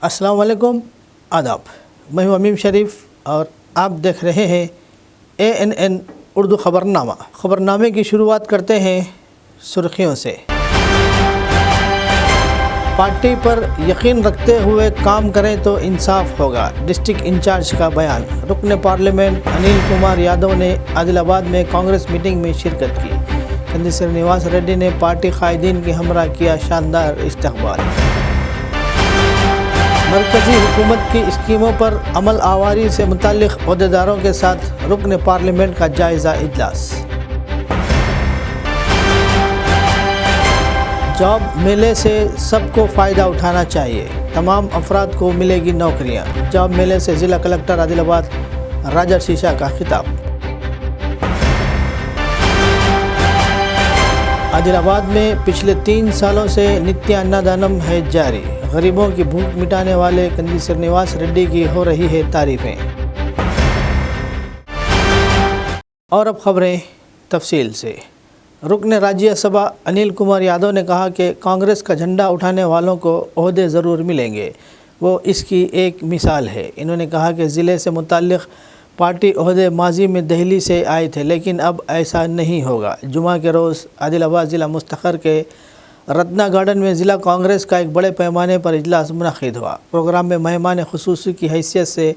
अस्सलाम वालेकुम, आदाब। मैं हूं अमीम शरीफ और आप देख रहे हैं ANN उर्दू ख़बरनामा। ख़बरनामे की शुरुआत करते हैं सुर्खियों से। पार्टी पर यकीन रखते हुए काम करें तो इंसाफ होगा, डिस्ट्रिक्ट इंचार्ज का बयान। रुकन पार्लियामेंट अनिल कुमार यादव ने आदिलाबाद में कांग्रेस मीटिंग में शिरकत की। कंदी श्रीनिवास रेड्डी ने पार्टी कायदीन की हमरा किया शानदार इस्तकबाल। मरकज़ी हुकूमत की स्कीमों पर अमल आवारी से मुताल्लिक़ अहदेदारों के साथ रुकन पार्लियामेंट का जायज़ा इजलास। जॉब मेले से सबको फ़ायदा उठाना चाहिए, तमाम अफराद को मिलेगी नौकरियां। जॉब मेले से ज़िला कलेक्टर आदिलाबाद राजा शीशा का खिताब। आदिलाबाद में पिछले 3 सालों से नित्य अन्नदानम है जारी। गरीबों की भूख मिटाने वाले कंदी श्रीनिवास रेड्डी की हो रही है तारीफ़ें। और अब खबरें तफसील से। रुकन राज्यसभा अनिल कुमार यादव ने कहा कि कांग्रेस का झंडा उठाने वालों को ओहदे ज़रूर मिलेंगे, वो इसकी एक मिसाल है। इन्होंने कहा कि ज़िले से मुताल्लिक़ पार्टी ओहदे माजी में दिल्ली से आए थे, लेकिन अब ऐसा नहीं होगा। जुमा के रोज़ आदिलाबाद ज़िला मुस्तखर के रत्ना गार्डन में ज़िला कांग्रेस का एक बड़े पैमाने पर इजलास मुनक़िद हुआ। प्रोग्राम में मेहमान ख़ुसूसी की हैसियत से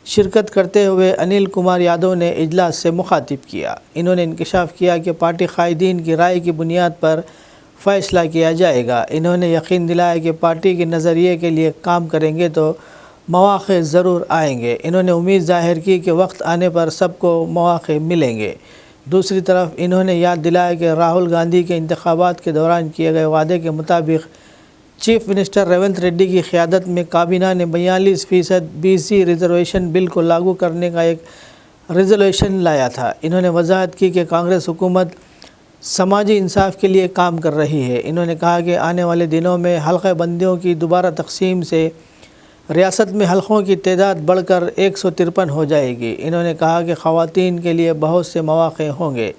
शिरकत करते हुए अनिल कुमार यादव ने इजलास से मुखातिब किया। इन्होंने इंकशाफ किया कि पार्टी कायदीन की राय की बुनियाद पर फ़ैसला किया जाएगा। इन्होंने यकीन दिलाया कि पार्टी के नज़रिए के लिए काम करेंगे तो मौक़े ज़रूर आएंगे। इन्होंने उम्मीद ज़ाहिर की कि वक्त आने पर सबको मौक़े मिलेंगे। दूसरी तरफ इन्होंने याद दिलाया कि राहुल गांधी के इंतखाबात के दौरान किए गए वादे के मुताबिक चीफ मिनिस्टर रेवंत रेड्डी की क़यादत में काबीना ने 42% BC रिजर्वेशन बिल को लागू करने का एक रेजोल्यूशन लाया था। इन्होंने वजाहत की कि कांग्रेस हुकूमत समाजी इंसाफ के लिए काम कर रही है। इन्होंने कहा कि आने वाले दिनों में हल्क़े बंदियों की दोबारा तकसीम से रियासत में हलक़ों की तादाद बढ़कर 153 हो जाएगी। इन्होंने कहा कि ख़वातीन के लिए बहुत से मौक़े होंगे।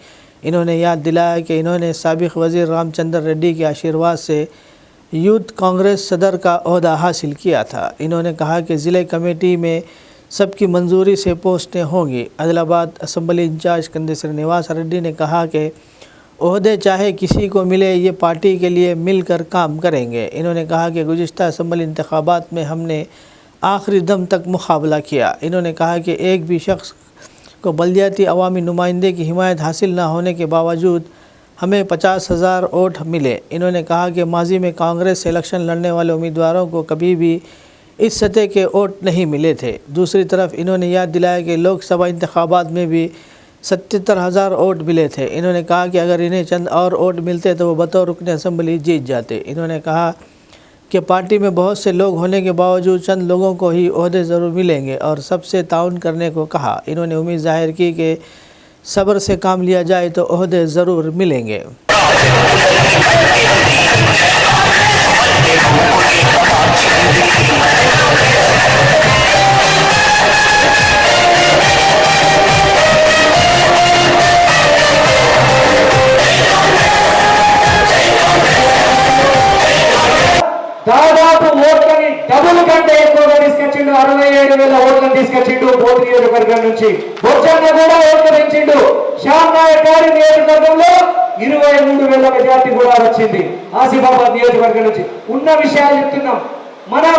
इन्होंने याद दिलाया कि इन्होंने साबिक़ वज़ीर रामचंद्र रेड्डी के आशीर्वाद से यूथ कांग्रेस सदर का ओहदा हासिल किया था। इन्होंने कहा कि ज़िले कमेटी में सबकी मंजूरी से पोस्टें होंगी। आदिलाबाद असम्बली इंचार्ज कंदी श्रीनिवास रेड्डी ने कहा कि ओहदे चाहे किसी को मिले, ये पार्टी के लिए मिलकर काम करेंगे। इन्होंने कहा कि गुज़िश्ता असम्बली इंतखाबात में हमने आखिरी दम तक मुकाबला किया। इन्होंने कहा कि एक भी शख्स को बल्दियाती अवामी नुमाइंदे की हिमायत हासिल न होने के बावजूद हमें 50,000 वोट मिले। इन्होंने कहा कि माजी में कांग्रेस से इलेक्शन लड़ने वाले उम्मीदवारों को कभी भी इस सतह के वोट नहीं मिले थे। दूसरी तरफ इन्होंने याद दिलाया कि लोकसभा इंतखाबात में भी 77,000 वोट मिले थे। इन्होंने कहा कि अगर इन्हें चंद और वोट मिलते तो वो बतौर रुकन असम्बली जीत जाते। इन्होंने कहा कि पार्टी में बहुत से लोग होने के बावजूद चंद लोगों को ही ओहदे ज़रूर मिलेंगे और सबसे ताउन करने को कहा। इन्होंने उम्मीद ज़ाहिर की कि सब्र से काम लिया जाए तो ओहदे ज़रूर मिलेंगे। దాదాపు ఓట్లని డబుల్ కంటే ఎక్కువగా తీసుకొచ్చిండు. 67,000 ఓట్లను తీసుకొచ్చిండు బోధి నియోజకవర్గం నుంచి. బొజ్జన్న కూడా ఓట్లు పెంచిండు. శ్యామ్ నాయక్ గారి నియోజకవర్గంలో 23,000 మెజార్టీ కూడా వచ్చింది ఆసిఫాబాద్ నియోజకవర్గం నుంచి. ఉన్న విషయాలు చెప్తున్నాం. మనం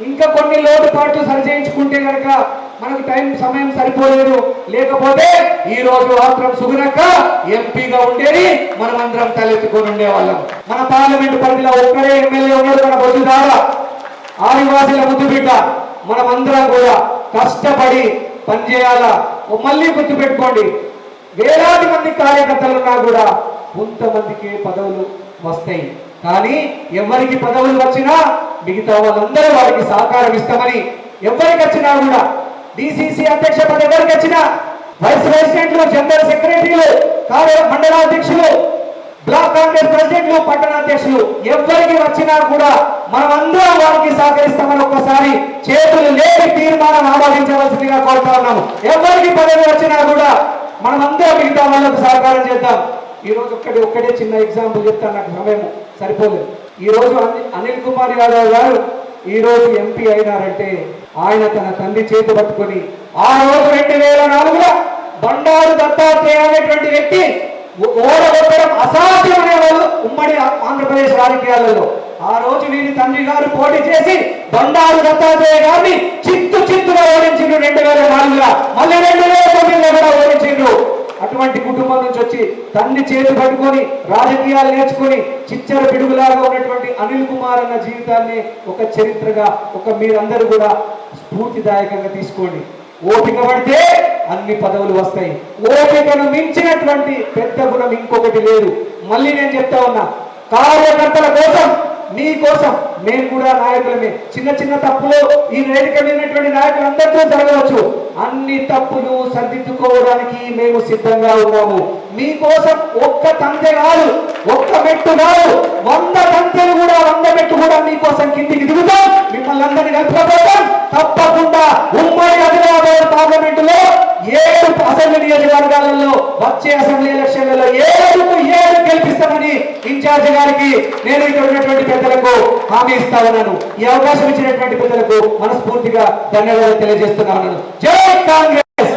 ఇంకా కొన్ని లోటుపాట్లు సరిచేయించుకుంటే కనుక మనకు సమయం సరిపోలేదు. లేకపోతే ఈ రోజు ఆత్రం సుగునక్క ఎంపీగా ఉండేది, మనమందరం తలెత్తుకొని ఉండేవాళ్ళం. మన పార్లమెంట్ పరిధిలో ఒక్కడే ఎమ్మెల్యే ఉన్నాడు, మన బొజ్జుదార ఆదివాసీల ముద్దు బిడ్డ. మనమందరం కూడా కష్టపడి పనిచేయాలా. మళ్ళీ గుర్తుపెట్టుకోండి, వేలాది మంది కార్యకర్తలు ఉన్నా కూడా కొంతమందికి పదవులు వస్తాయి. కానీ ఎవరికి పదవులు వచ్చినా మిగతా వాళ్ళందరూ వారికి సహకారం ఇస్తామని, ఎవరికి వచ్చినా కూడా DCC అధ్యక్ష పదవి ఎవరికి వచ్చినా, వైస్ ప్రెసిడెంట్లు, జనరల్ సెక్రటరీలు, మండలాధ్యక్షులు, బ్లాక్ కాంగ్రెస్ ప్రెసిడెంట్లు, పట్టణాధ్యక్షులు ఎవరికి వచ్చినా కూడా మనమందరం వారికి సహకరిస్తామని ఒక్కసారి చేతులు లేని తీర్మానం ఆమోదించవలసిందిగా కోరుతా ఉన్నాము. ఎవరికి పదవి వచ్చినా కూడా మనమందరం మిగతా వాళ్ళకు సహకారం చేద్దాం. ఈ రోజు ఒక్కటే చిన్న ఎగ్జాంపుల్ చెప్తాను, నాకు సమయం సరిపోలేదు. ఈ రోజు అనిల్ కుమార్ యాదవ్ గారు ఈరోజు ఎంపీ అయినారంటే ఆయన తన తండ్రి చేతి పట్టుకొని ఆ రోజు 2004లో బండారు దత్తాత్రేయ అనేటువంటి వ్యక్తి ఓడగొట్టడం అసాధ్యం అనేవాళ్ళు ఉమ్మడి ఆంధ్రప్రదేశ్ రాజకీయాలలో. ఆ రోజు వీరి తండ్రి గారు పోటీ చేసి బండారు దత్తాత్రేయ గారిని చిత్తుగా ఓడించిండు 2004లో, మళ్ళీ 2009లో కూడా ఓడించిండు. అటువంటి కుటుంబం నుంచి వచ్చి తండ్రి చేతి పట్టుకొని రాజకీయాలు నేర్చుకుని చిచ్చర పిడుగులాగా ఉన్నటువంటి అనిల్ కుమార్ అన్న జీవితాన్ని ఒక చరిత్రగా మీరందరూ కూడా స్ఫూర్తిదాయకంగా తీసుకోండి. ఓపిక పడితే అన్ని పదవులు వస్తాయి. ఓపికను మించినటువంటి పెద్ద గుణం ఇంకొకటి లేదు. మళ్ళీ నేను చెప్తా ఉన్నా, కార్యకర్తల కోసం మీ కోసం మేము కూడా నాయకులమే. చిన్న తప్పులు ఈ వేదిక మీదటువంటి నాయకులందరితో జరగవచ్చు. అన్ని తప్పులు సరిదిద్దుకోవడానికి మేము సిద్ధంగా ఉన్నాము. మీకోసం ఒక్క తంతె కాదు, ఒక్క మెట్టు కాదు, 100 తంతెలు కూడా 100 మెట్టు కూడా మీకోసం కిందికి దిగుతాం. మిమ్మల్ని అందరినీ కలుపుకోవడం తప్పకుండా ఉమ్మడి ఆదిలాబాద్ పార్లమెంటులో 7 అసెంబ్లీ నియోజకవర్గాలలో వచ్చే అసెంబ్లీ ఎలక్షన్లలో 7కు 7 గెలిపిస్తామని ఇన్ఛార్జి గారికి నేను ఇక్కడ ఉన్నటువంటి పెద్దలకు హామీ ఇస్తా ఉన్నాను. ఈ అవకాశం ఇచ్చినటువంటి పెద్దలకు మనస్ఫూర్తిగా ధన్యవాదాలు తెలియజేస్తున్నాను. జై కాంగ్రెస్.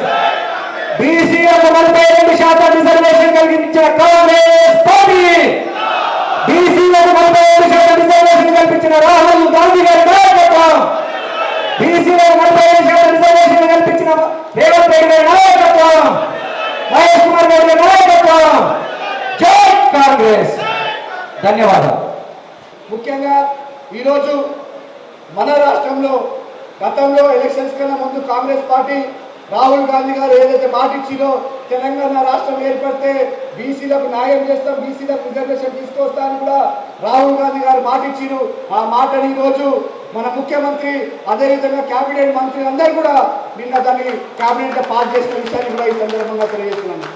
బీసీలకు 42% రిజర్వేషన్ కలిగించిన కాంగ్రెస్ పార్టీ, బీసీలకు 42% రిజర్వేషన్ కల్పించిన రాహుల్ గాంధీ గారి నాయకత్వం, బీసీలకు 45% రిజర్వేషన్ కల్పించిన రేవంత్ రెడ్డి గారి నాయకత్వం, మహేష్ కుమార్ గారి నాయకత్వం. జై కాంగ్రెస్. ధన్యవాదాలు. ముఖ్యంగా ఈరోజు మన రాష్ట్రంలో గతంలో ఎలక్షన్స్ కన్నా ముందు కాంగ్రెస్ పార్టీ రాహుల్ గాంధీ గారు ఏదైతే మాట ఇచ్చిందో తెలంగాణ రాష్ట్రం ఏర్పడితే బీసీలకు న్యాయం చేస్తాం, బీసీలకు రిజర్వేషన్ తీసుకొస్తామని కూడా రాహుల్ గాంధీ గారు మాట ఇచ్చిండు. ఆ మాటని ఈరోజు మన ముఖ్యమంత్రి అదేవిధంగా కేబినెట్ మంత్రులు అందరూ కూడా నిన్న దాన్ని కేబినెట్ లో పాస్ చేసిన విషయాన్ని కూడా ఈ సందర్భంగా తెలియజేస్తున్నాను.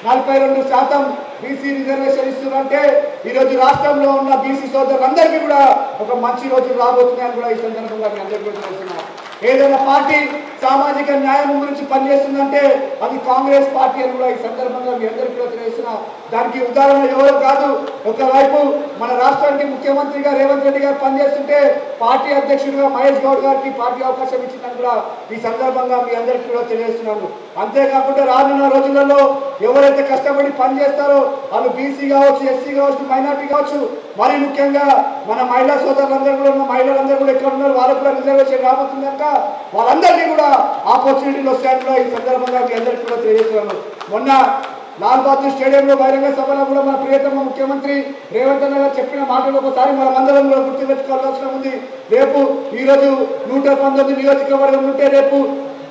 42% బీసీ రిజర్వేషన్ ఇస్తున్నారంటే ఈరోజు రాష్ట్రంలో ఉన్న బీసీ సోదరులందరికీ కూడా ఒక మంచి రోజులు రాబోతున్నాయని కూడా ఈ సందర్భంగా మీ అందరికీ కూడా తెలుస్తున్నారు. ఏదైనా పార్టీ సామాజిక న్యాయం గురించి పనిచేస్తుందంటే అది కాంగ్రెస్ పార్టీ అని కూడా ఈ సందర్భంగా మీ అందరికీ కూడా తెలియజేస్తున్నా. దానికి ఉదాహరణ ఎవరో కాదు, ఒకవైపు మన రాష్ట్రానికి ముఖ్యమంత్రిగా రేవంత్ రెడ్డి గారు పనిచేస్తుంటే పార్టీ అధ్యక్షుడిగా మహేష్ గౌడ్ గారికి పార్టీ అవకాశం ఇచ్చిందని కూడా ఈ సందర్భంగా మీ అందరికీ కూడా తెలియజేస్తున్నాను. అంతేకాకుండా రానున్న రోజులలో ఎవరైతే కష్టపడి పనిచేస్తారో వాళ్ళు బీసీ కావచ్చు, ఎస్సీ కావచ్చు, మైనార్టీ కావచ్చు, మరి ముఖ్యంగా మన మహిళా సోదరులందరూ కూడా ఉన్న మహిళలందరూ కూడా ఎక్కడ ఉన్నారు వాళ్ళకు కూడా రిజర్వేషన్ రాబోతుంది కనుక వాళ్ళందరికీ కూడా ఆపర్చునిటీలు వస్తాయని కూడా ఈ సందర్భంగా మీ అందరికీ కూడా తెలియజేస్తున్నాను. మొన్న లాల్ బహదూర్ స్టేడియంలో బహిరంగ సభలో కూడా మన ప్రియతమ ముఖ్యమంత్రి రేవంత్ రెడ్డి గారు చెప్పిన మాటలు ఒకసారి మన అందరం కూడా గుర్తు పెట్టుకోవాల్సిన అవసరం ఉంది. రేపు ఈరోజు 119 నియోజకవర్గం ఉంటే రేపు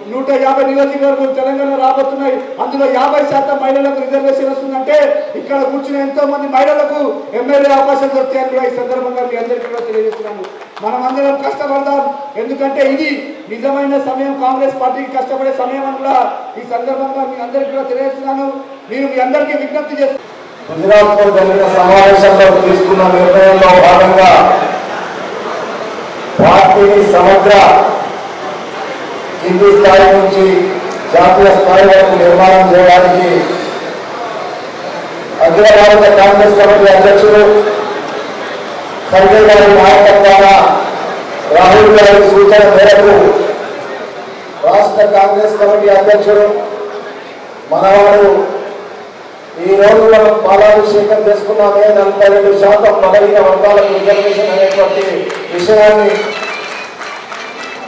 150 నియోజకవర్గం తెలంగాణ రాబోతున్నాయి. అందులో 50% మహిళలకు రిజర్వేషన్ వస్తుందంటే ఇక్కడ కూర్చున్న ఎంతో మంది మహిళలకు ఎమ్మెల్యే అవకాశం దొరుకుతాయని కూడా ఈ సందర్భంగా మీ అందరికీ కూడా తెలియజేస్తున్నాను. మనం అందరం కష్టపడదాం, ఎందుకంటే ఇది నిజమైన సమయం, కాంగ్రెస్ పార్టీకి కష్టపడే సమయం అని కూడా ఈ సందర్భంగా మీ అందరికీ కూడా తెలియజేస్తున్నాను. నేను మీ అందరికీ విజ్ఞప్తి చేస్తున్నాను. గుజరాత్లో జరిగిన సమావేశంలో తీసుకున్న నిర్ణయంలో భాగంగా పార్టీని సమగ్ర కింది స్థాయి నుంచి జాతీయ స్థాయి వరకు నిర్మాణం చేయడానికి అఖిల భారత కాంగ్రెస్ కమిటీ అధ్యక్షుడు ఖర్గే గారి నాయకత్వాన రాహుల్ గారి సూచన మేరకు రాష్ట్ర కాంగ్రెస్ కమిటీ అధ్యక్షుడు మనవాడు ఈ రోజు మనం పాలాభిషేకం చేసుకున్నామే 42% బలహీన వర్గాలకు రిజర్వేషన్ అనేటువంటి విషయాన్ని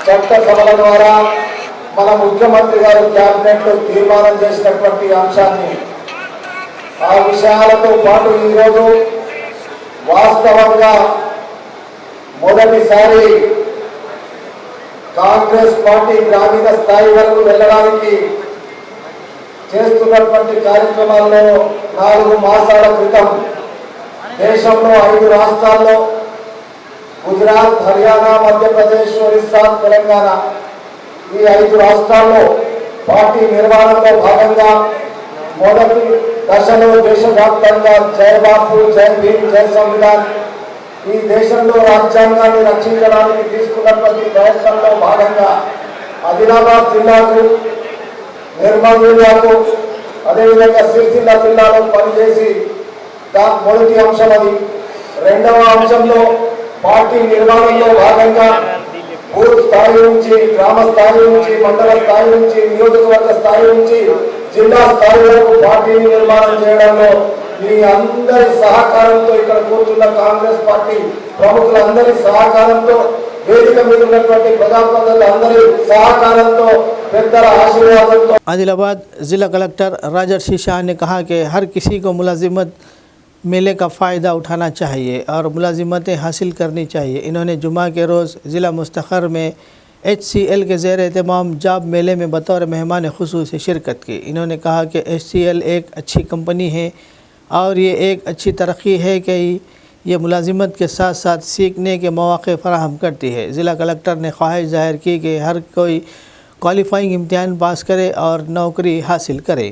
చట్ట సభల ద్వారా మన ముఖ్యమంత్రి గారు కేబినెట్ లో తీర్మానం చేసినటువంటి అంశాన్ని, ఆ విషయాలతో పాటు ఈరోజు వాస్తవంగా మొదటిసారి కాంగ్రెస్ పార్టీ గ్రామీణ స్థాయి వరకు వెళ్ళడానికి చేస్తున్నటువంటి కార్యక్రమాల్లో 4 మాసాల క్రితం దేశంలో 5 రాష్ట్రాల్లో గుజరాత్, హర్యానా, మధ్యప్రదేశ్, ఒరిస్సా, తెలంగాణ ఈ 5 రాష్ట్రాల్లో పార్టీ నిర్మాణంలో భాగంగా మొదటి దశలో దేశవ్యాప్తంగా జై బాపు, జై భీమ్, జై సంవిధాన్ ఈ దేశంలో రాజ్యాంగాన్ని రక్షించడానికి తీసుకున్నటువంటి ప్రయత్నంలో భాగంగా ఆదిలాబాద్ జిల్లాకు, నిర్మల్ జిల్లాకు, అదేవిధంగా సిరిసిల్ల జిల్లాలో పనిచేసి దాని మొదటి అంశం అది. రెండవ అంశంలో పార్టీ నిర్మాణంలో భాగంగా బూత్ స్థాయి నుంచి, గ్రామ స్థాయి నుంచి, మండల స్థాయి నుంచి, నియోజకవర్గ స్థాయి నుంచి జిల్లా స్థాయి వరకు పార్టీని నిర్మాణం చేయడంలో మీ అందరి సహకారంతో, ఇక్కడ కూర్చున్న కాంగ్రెస్ పార్టీ ప్రముఖులందరి సహకారంతో, వేదిక మీద ఉన్నటువంటి ప్రజాప్రతినిధులందరి సహకారంతో, పెద్దల ఆశీర్వాదంతో आदिलाबाद ज़िला कलेक्टर राजर्षि शाह ने कहा कि हर किसी को मुलाजिमत मेले का फ़ायदा उठाना चाहिए और मुलाजिमतें हासिल करनी चाहिए। इन्होंने जुमा के रोज़ ज़िला मुस्तखर में HCL के ज़ेर एहतमाम जॉब मेले में बतौर मेहमान खुसूसी शिरकत की। इन्होंने कहा कि HCL एक अच्छी कंपनी है और ये एक अच्छी तरक्की है कि ये मुलाजिमत के साथ साथ सीखने के मौक़े फराहम करती है। ज़िला कलेक्टर ने ख्वाहिश ज़ाहिर की कि हर कोई क्वालिफाइंग इम्तिहान पास करे और नौकरी हासिल करे।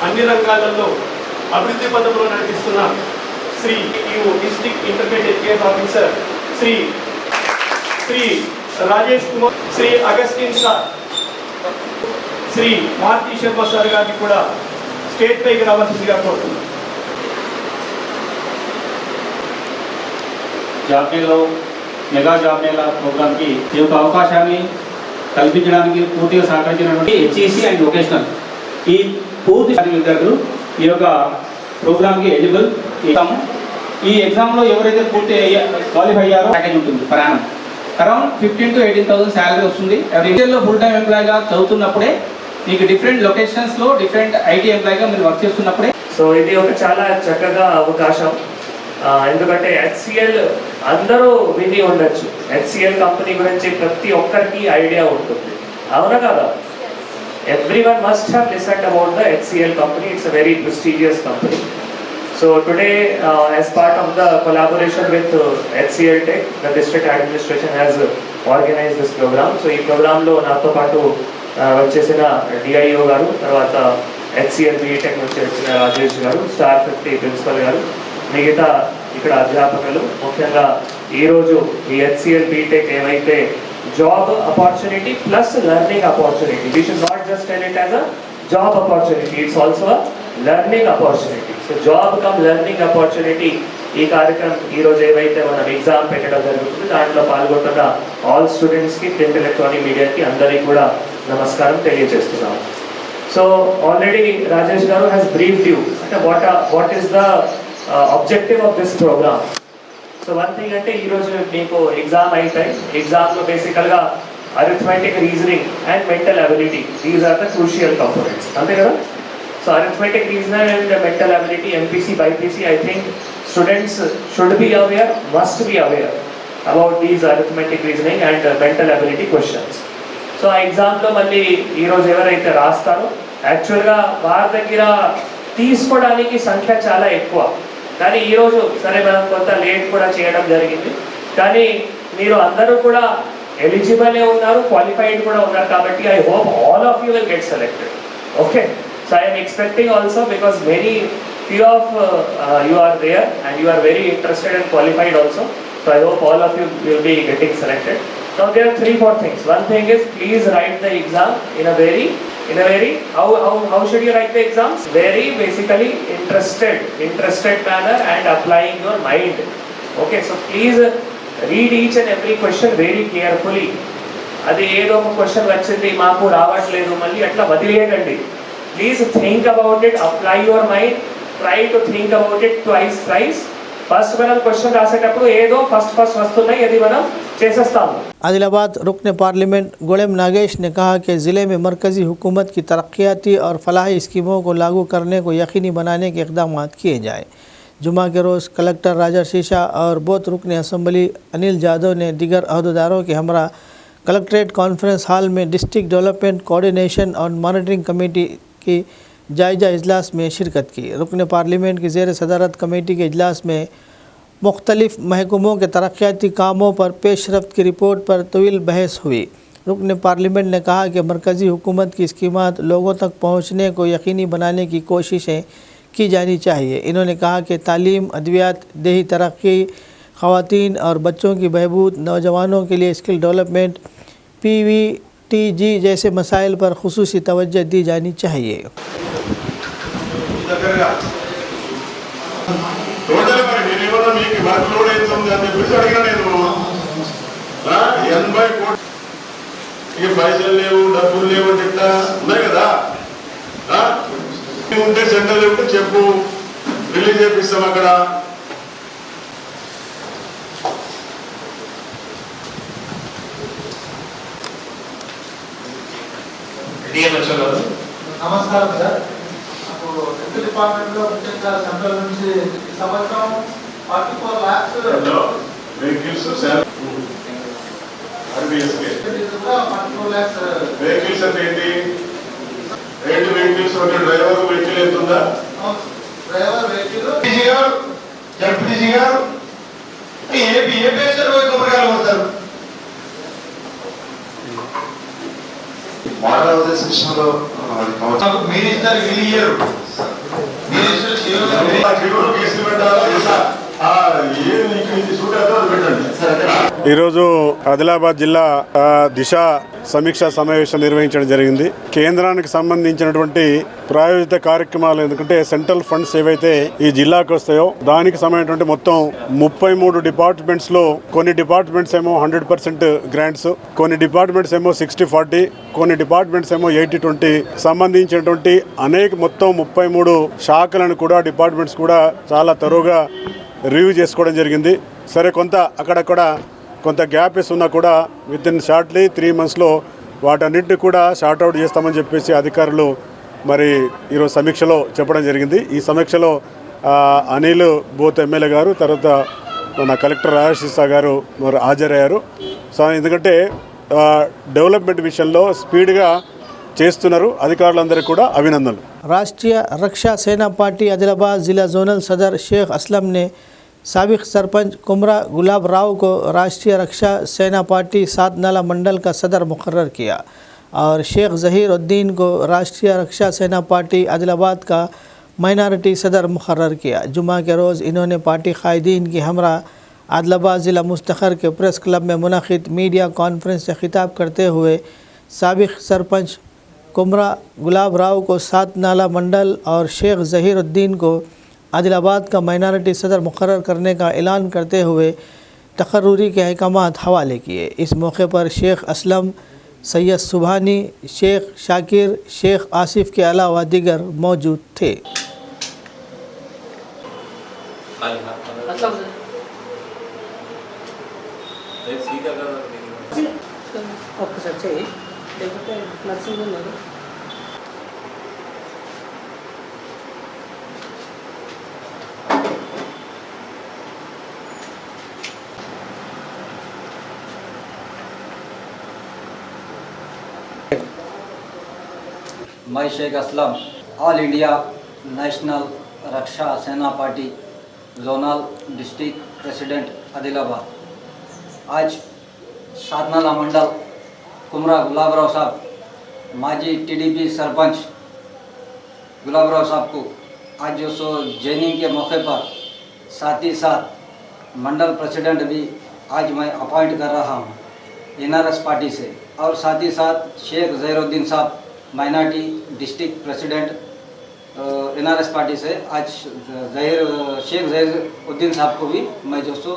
అన్ని రంగాలలో అభివృద్ధి పథంలో నడిపిస్తున్న Shri district intermediate care officer Shri Rajesh Kumar, Shri Augustine sir, Shri Maruti Sharma sir గారికి కూడా స్టేట్ పైకి రావాల్సిందిగా కోరుతున్నాను. జాబ్ మేళలో మెగా జాబ్ మేళా ప్రోగ్రామ్కి ఈ యొక్క అవకాశాన్ని కల్పించడానికి పూర్తిగా సహకరించినటువంటి HEC అండ్ వొకేషనల్ ఈ పూర్తి విద్యార్థులు ఈ యొక్క ప్రోగ్రామ్కి ఎలిజిబుల్. ఈ ఎగ్జామ్లో ఎవరైతే పూర్తి క్వాలిఫై అయ్యారో ప్యాకేజ్ ఉంటుంది ప్రయాణం అరౌండ్ 15,000 to 18,000 శాలరీ వస్తుంది. ఇండియాలో ఫుల్ టైం ఎంప్లాయీగా చదువుతున్నప్పుడే మీకు డిఫరెంట్ లొకేషన్స్లో డిఫరెంట్ IT ఎంప్లాయీగా మీరు వర్క్ చేస్తున్నప్పుడే. సో ఇది ఒక చాలా చక్కగా అవకాశం. ఎందుకంటే HCL అందరూ విని ఉండొచ్చు. HCL కంపెనీ గురించి ప్రతి ఒక్కరికి ఐడియా ఉంటుంది, అవునా కదా? Everyone must have listened about the HCL company. It's a very prestigious company. So today, as part of the collaboration with HCL Tech, the district administration has organized this program. So ఈ ప్రోగ్రాంలో నాతో పాటు వచ్చేసిన DIO గారు, తర్వాత HCL BTech నుంచి వచ్చిన రాజేష్ గారు, స్టార్ 50 ప్రిన్సిపల్ గారు, మిగతా ఇక్కడ అధ్యాపకులు, ముఖ్యంగా ఈరోజు ఈ HCL BTech ఏవైతే job opportunity plus learning opportunity, we should not just tell it as a job opportunity, it's also a learning opportunity. So job come learning opportunity ఈ కార్యక్రమం ఈరోజు ఏవైతే మనం ఎగ్జామ్ పెట్టడం జరుగుతుంది దాంట్లో పాల్గొంటున్న ఆల్ స్టూడెంట్స్కి, ప్రింట్ ఎలక్ట్రానిక్ మీడియాకి అందరికీ కూడా నమస్కారం తెలియజేస్తున్నాము. సో ఆల్రెడీ రాజేష్ గారు హ్యాస్ బ్రీఫ్డ్ యూ అంటే what is the objective of this program. So one thing అంటే ఈరోజు మీకు ఎగ్జామ్ అయిపోయి, ఎగ్జామ్లో బేసికల్గా arithmetic, reasoning and mental ability, these are the crucial components, అంతే కదా? So arithmetic, reasoning and mental ability, MPC, BPC, I think students should be aware, must be aware about these arithmetic, reasoning and mental ability questions. So ఆ ఎగ్జామ్లో మళ్ళీ ఈరోజు ఎవరైతే రాస్తారో యాక్చువల్గా వారి దగ్గర తీసుకోవడానికి సంఖ్య చాలా ఎక్కువ, కానీ ఈరోజు సరే మనం కొంత లేట్ కూడా చేయడం జరిగింది, కానీ మీరు అందరూ కూడా ఎలిజిబులే ఉన్నారు, క్వాలిఫైడ్ కూడా ఉన్నారు, కాబట్టి I hope all of you will get selected. Okay, so I'm expecting also because very few of you are there and you are very interested and qualified also, so I hope all of you will be getting selected. Now there are 3-4 things. One thing is, please write the exam in a very how should you write the exams? Very basically interested manner and applying your mind. Okay, so please read each and every question very carefully. అది ఏదో ఒక question వచ్చింది మాకు రావట్లేదు మళ్ళీ అట్లా వదిలేయండి. Please think about it, apply your mind, try to think about it twice thrice. First మనం క్వశ్చన్ రాసేటప్పుడు ఏదో ఫస్ట్ వస్తున్నాయి, అది మనం చేసేస్తాము. आदिलाबाद रुकन पार्लियामेंट गोलेम नागेश ने कहा कि ज़िले में मरकज़ी हुकूमत की तरक्याती और फलाही स्कीमों को लागू करने को यकीनी बनाने के इक़दाम किए जाएँ। जुमा के रोज़ कलेक्टर राजर्षि शाह और बोथ रुकन असम्बली अनिल जादव ने दीगर अहदेदारों के हमरा कलेक्ट्रेट कॉन्फ्रेंस हॉल में डिस्ट्रिक्ट डेवलपमेंट कोऑर्डिनेशन और मॉनिटरिंग कमेटी की जायज़ा इजलास में शिरकत की। रुकन पार्लियामेंट की ज़ेर सदारत कमेटी के इजलास में मुख्तलिफ़ महकमों के तरक्याती कामों पर पेशरफ्त की रिपोर्ट पर तवील बहस हुई। रुकन पार्लियामेंट ने कहा कि मरकज़ी हुकूमत की स्कीमात लोगों तक पहुँचने को यकीनी बनाने की कोशिशें की जानी चाहिए। इन्होंने कहा कि तालीम, अद्वियात, देही तरक्की, ख़वातीन और बच्चों की बहबूद, नौजवानों के लिए स्किल डेवलपमेंट, PVTG जैसे मसाइल पर खुसूसी तवज्जो दी जानी चाहिए। టోటల్ మరి నేనేమన్నా మీకు వర్క్ లోడ్ ఉంది అని చెప్పేసి అడిగినా నేను 80 కోట్లు ఇక పైసలు లేవు డబ్బులు లేవు అని చెప్తా ఉన్నాయి కదా ఉంటే సెంటర్ ఉంటే చెప్పు రిలీజ్ చేపిస్తాం అక్కడ నమస్కారం సార్ నాకు హెల్త్ డిపార్ట్మెంట్ లో ముఖ్యంగా సెంట్రల్ నుంచి ఈ సంవత్సరం 44 lakhs వెహికల్స్ వెహికల్స్ అంటే ఏంటి వెహికల్స్ అంటే డ్రైవర్ వెహికల్ ఎంతుందా డ్రైవర్ వెహికల్ జడ్పీటీసీ గారు ఏ పేస్తారు కొబ్బరికాయలు కొడతారు మోడల్ హౌసెస్ విషయంలో మీరు ఇస్తారు వీళ్ళు ఇయ్యరు కేసులు పెట్టాలా ఈరోజు ఆదిలాబాద్ జిల్లా దిశ సమీక్షా సమావేశం నిర్వహించడం జరిగింది. కేంద్రానికి సంబంధించినటువంటి ప్రాయోజిత కార్యక్రమాలు, ఎందుకంటే సెంట్రల్ ఫండ్స్ ఏవైతే ఈ జిల్లాకు వస్తాయో దానికి సంబంధించినటువంటి మొత్తం 33 డిపార్ట్మెంట్స్ లో కొన్ని డిపార్ట్మెంట్స్ ఏమో 100% గ్రాంట్స్, కొన్ని డిపార్ట్మెంట్స్ ఏమో 60-40, కొన్ని డిపార్ట్మెంట్స్ ఏమో 80-20 సంబంధించినటువంటి అనేక మొత్తం 33 శాఖలను కూడా డిపార్ట్మెంట్స్ కూడా చాలా తరువుగా రివ్యూ చేసుకోవడం జరిగింది. సరే, కొంత అక్కడక్కడ కొంత గ్యాప్స్ ఉన్నా కూడా విత్ ఇన్ షార్ట్లీ 3 monthsలో వాటన్నింటినీ కూడా షార్ట్అవుట్ చేస్తామని చెప్పేసి అధికారులు మరి ఈరోజు సమీక్షలో చెప్పడం జరిగింది. ఈ సమీక్షలో అనిల్ బోత్ ఎమ్మెల్యే గారు, తర్వాత మన కలెక్టర్ రాజశేష గారు మరి హాజరయ్యారు. సో ఎందుకంటే డెవలప్మెంట్ విషయంలో స్పీడ్గా చేస్తున్నారు. అధికారులందరికీ కూడా అభినందనలు. राष्ट्रीय रक्षा सेना पार्टी आदिलाबाद ज़िला जोनल सदर शेख असलम ने साबिक सरपंच कुमरा गुलाब राव को राष्ट्रीय रक्षा सेना पार्टी 7 नाला मंडल का सदर मुकर्रर किया और शेख ज़हीर उद्दीन को राष्ट्रीय रक्षा सेना पार्टी आदिलाबाद का माइनॉरिटी सदर मुकर्रर किया। जुमा के रोज़ इन्होंने पार्टी कायदीन की हमरा आदिलाबाद ज़िला मुस्तखर के प्रेस क्लब में मुनक़िद मीडिया कॉन्फ्रेंस से खिताब करते हुए साबिक सरपंच कुमरा गुलाब राव को 7 नाला मंडल और शेख ज़हीर उद्दीन को आदिलाबाद का माइनॉरिटी सदर मुकर्रर करने का ऐलान करते हुए तकर्रुरी के अहकामात हवाले किए। इस मौके पर शेख असलम, सैयद सुबहानी, शेख शाकिर, शेख आसिफ के अलावा दीगर मौजूद थे। मैं Sheikh Aslam, all India national Raksha Sena party zonal district president Adilabad, आज 7 नाला मंडल कुमरा गुलाबराव साहब, माजी टीडीपी सरपंच गुलाबराव साहब को आज जो सो जॉइनिंग के मौके पर साथ ही साथ मंडल प्रेसिडेंट भी आज मैं अपॉइंट कर रहा हूँ एनआरएस पार्टी से, और साथ ही साथ Sheikh Zaheeruddin Sahab minority district president NRS party से आज शेख ज़हीरुद्दीन साहब को भी मैं जो सो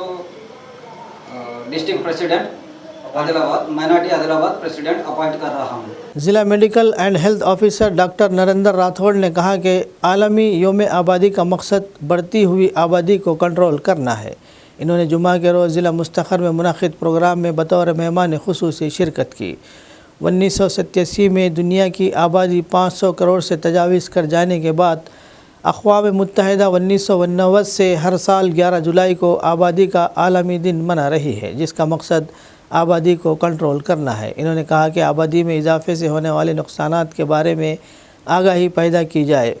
district president Adilabad minority Adilabad president appoint कर रहा हूँ। ज़िला medical and health officer doctor Narendra Rathod ने कहा कि आलमी योम आबादी का मकसद बढ़ती हुई आबादी को कंट्रोल करना है। इन्होंने जुमा के रोज़ ज़िला मुस्तखर में मुनक़िद प्रोग्राम में बतौर मेहमान खुसूसी शिरकत की। 1987 में दुनिया की आबादी 500 करोड़ से तजावीज़ कर जाने के बाद अक़वाम मुत्तहिदा 1999 से हर साल 11 जुलाई को आबादी का आलमी दिन मना रही है, जिसका मकसद आबादी को कंट्रोल करना है। इन्होंने कहा कि आबादी में इजाफे से होने वाले नुकसानात के बारे में आगाही पैदा की जाए।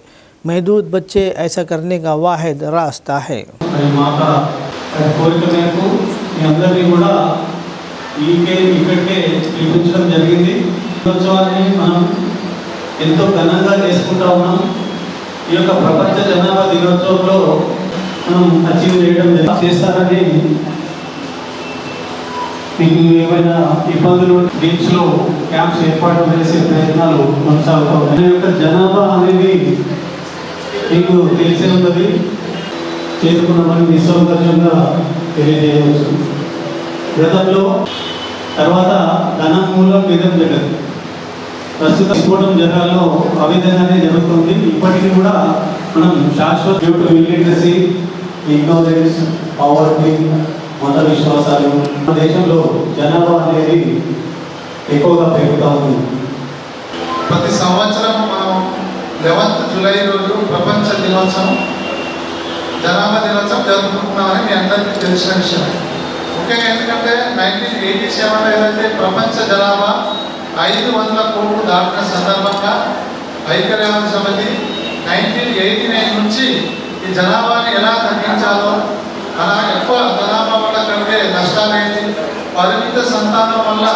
महदूद बच्चे ऐसा करने का वाहिद रास्ता है। ఇక్కడికే పిలిపించడం జరిగింది. దినోత్సవాన్ని మనం ఎంతో ఘనంగా చేసుకుంటా ఉన్నాం. ఈ యొక్క ప్రపంచ జనాభా దినోత్సవంలో మనం అచీవ్ చేయడం చేస్తారని మీకు ఏమైనా ఇబ్బందులు దీంట్లో క్యాంప్స్ ఏర్పాటు చేసే ప్రయత్నాలు కొనసాగుతూ ఉన్నాయి. ఈ యొక్క జనాభా అనేది మీకు తెలిసే ఉన్నది. చేసుకున్న మనం నిస్సౌకర్యంగా తెలియజేయవచ్చు. గతంలో తర్వాత ధనం మూలం విధం జగత్ ప్రస్తుత విస్ఫోటం జరగాలో ఆ విధంగానే జరుగుతుంది. ఇప్పటికీ కూడా మనం శాశ్వత ఇల్లిటరసీ, ఇగ్నోరెన్స్, పావర్టీ, మత విశ్వాసాలు మన దేశంలో జనాభా అనేది ఎక్కువగా పెరుగుతూ ఉంది. ప్రతి సంవత్సరం మనం 11th జూలై రోజు ప్రపంచ దినోత్సవం, జనాభా దినోత్సవం జరుపుకుంటున్నామని మీ అందరికీ తెలిసిన విషయం. ముఖ్యంగా ఎందుకంటే 1987 ఏదైతే ప్రపంచ జనాభా 500 కోట్లు దాటిన సందర్భంగా ఐక్యరాజ్య సమితి 1989 నుంచి ఈ జనాభాని ఎలా తగ్గించాలో, అలా ఎక్కువ జనాభా వల్ల కలిగే నష్టాలేంటి, పరిమిత సంతానం వల్ల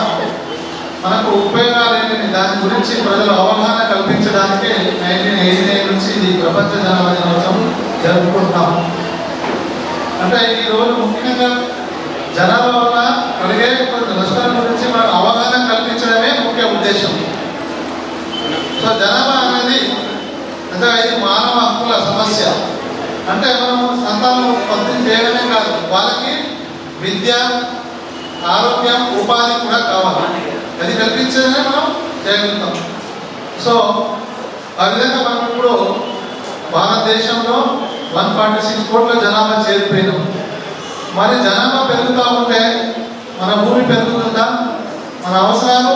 మనకు ఉపయోగాలేంటి, దాని గురించి ప్రజలు అవగాహన కల్పించడానికి 1989 నుంచి ఇది ప్రపంచ జనాభా దినోత్సవం జరుపుకుంటున్నాం. అంటే ఈ రోజు ముఖ్యంగా జనాభా వల్ల కలిగే నష్టాల గురించి మనం అవగాహన కల్పించడమే ముఖ్య ఉద్దేశం. సో జనాభా అనేది ఇది మానవ హక్కుల సమస్య. అంటే మనం సంతానం ఉత్పత్తి చేయడమే కాదు, వాళ్ళకి విద్య, ఆరోగ్యం, ఉపాధి కూడా కావాలి. అది కల్పించడమే మనం చేయగలుగుతాం. సో ఆ విధంగా మనం ఇప్పుడు భారతదేశంలో 146 కోట్ల జనాభా చేరిపోయినాం. మరి జనాభా పెరుగుతూ ఉంటే మన భూమి పెరుగుతుందా, మన అవసరాలు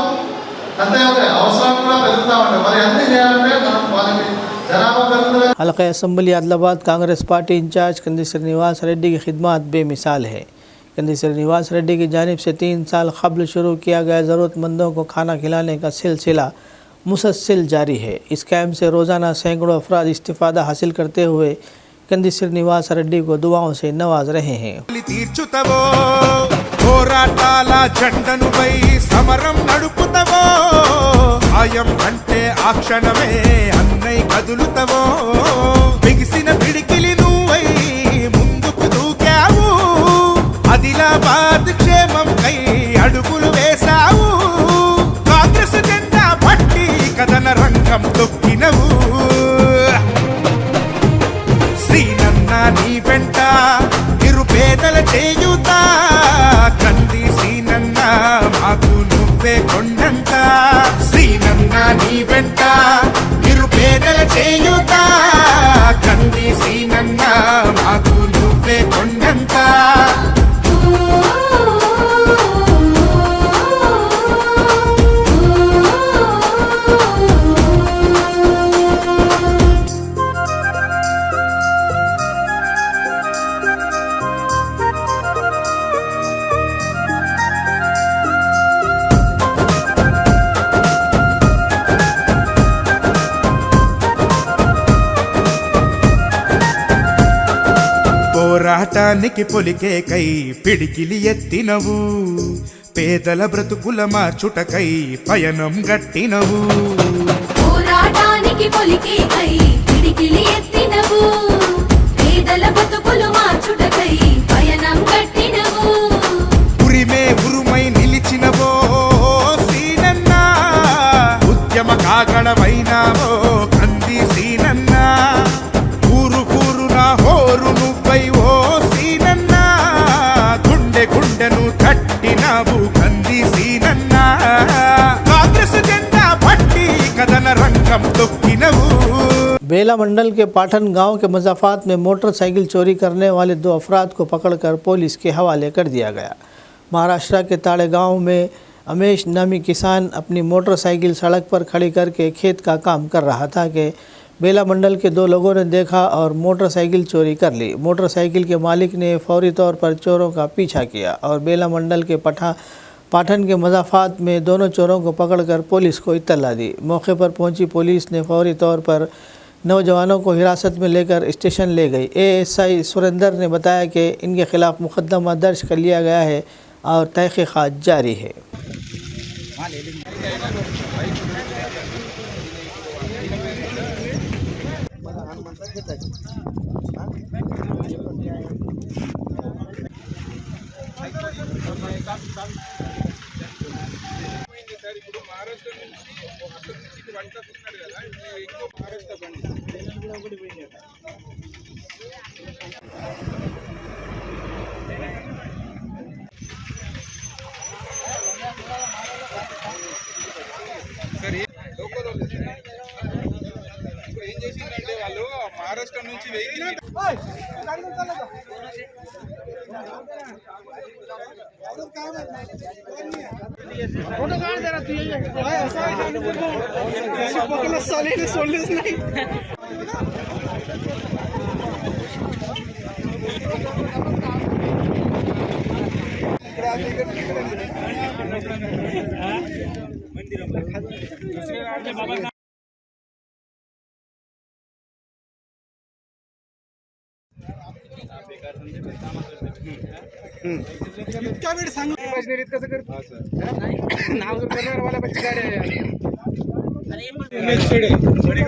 అంతే ఉంటాయి, అవసరాలు కూడా పెరుగుతూ ఉంటాయి. మరి అన్ని చేయాలంటే మనం వాళ్ళకి జనాభా పెరుగుతుంది. हल्का assembly Adilabad Congress party incharge Kandi Srinivas Reddy की खिदमत बेमिसाल है। कंदी श्रीनिवास रेड्डी की जानिब से 3 साल कबल शुरू किया गया ज़रूरतमंदों को खाना खिलाने का सिलसिला मुसलसल जारी है। इस कैम्प से रोज़ाना सैकड़ों अफराद इस्तिफ़ादा हासिल करते हुए कंदी श्रीनिवास रेड्डी को दुआओं से नवाज रहे हैं। తీర్చుతవో పోరాటాల జెండను పై సమరం నడుపుతవో, ఆయం అంటే ఆ క్షణమే అన్నై కదులుతవో, బిగిసిన పిడికిలి నువ్వై ముందుకు దూకావు, ఆదిలాబాద్ క్షేమం కై అడుగులు వేశావు, కాంగ్రెస్ జెండా పట్టి కథన రంగం తొక్కినవు. నీ వెంట నిరుపేదల చేయుత, కంది సీనన్న మాకు నువ్వే కొండంత, సీనన్న నీ వెంట నిరుపేదల చేయుత, కంది సీనన్న మాకు నువ్వే కొండంత. పోరాటానికి పొలికే కై పిడికిలి ఎత్తినవు, పేదల బ్రతుకుల మార్చుటకై పయనం గట్టినవు. పోరాటానికి పొలికే కై పిడికిలి ఎత్తినవు, పేదల బ్రతుకులు మార్చుటకై పయనం గట్టినవు. ఉరిమే ఉరుమై నిలిచినవో సీనన్న, ఉద్యమ కాగడమైనావో కంది సీనన్న, ఊరు ఊరున హోరు నువ్వై ఓ సీనన్న, గుండె గుండెను తట్టినావు కంది సీనన్న, కాంగ్రెస్ జెండా పట్టి కథన రంగం తొక్కినవు. बेला मंडल के पाठन गांव के मजाफात में मोटरसाइकिल चोरी करने वाले 2 अफराद को पकड़कर पुलिस के हवाले कर दिया गया। महाराष्ट्र के ताड़े गांव में अमेश नामी किसान अपनी मोटरसाइकिल सड़क पर खड़ी करके खेत का काम कर रहा था कि बेला मंडल के 2 लोगों ने देखा और मोटरसाइकिल चोरी कर ली। मोटरसाइकिल के मालिक ने फौरी तौर पर चोरों का पीछा किया और बेला मंडल के पाठन के मजाफात में दोनों चोरों को पकड़कर पुलिस को इत्तला दी। मौके पर पहुंची पुलिस ने फौरी तौर पर नौजवानों को हिरासत में लेकर स्टेशन ले गई। एएसआई सुरेंद्र ने बताया कि इनके खिलाफ मुकदमा दर्ज कर लिया गया है और तहकीकात जारी है।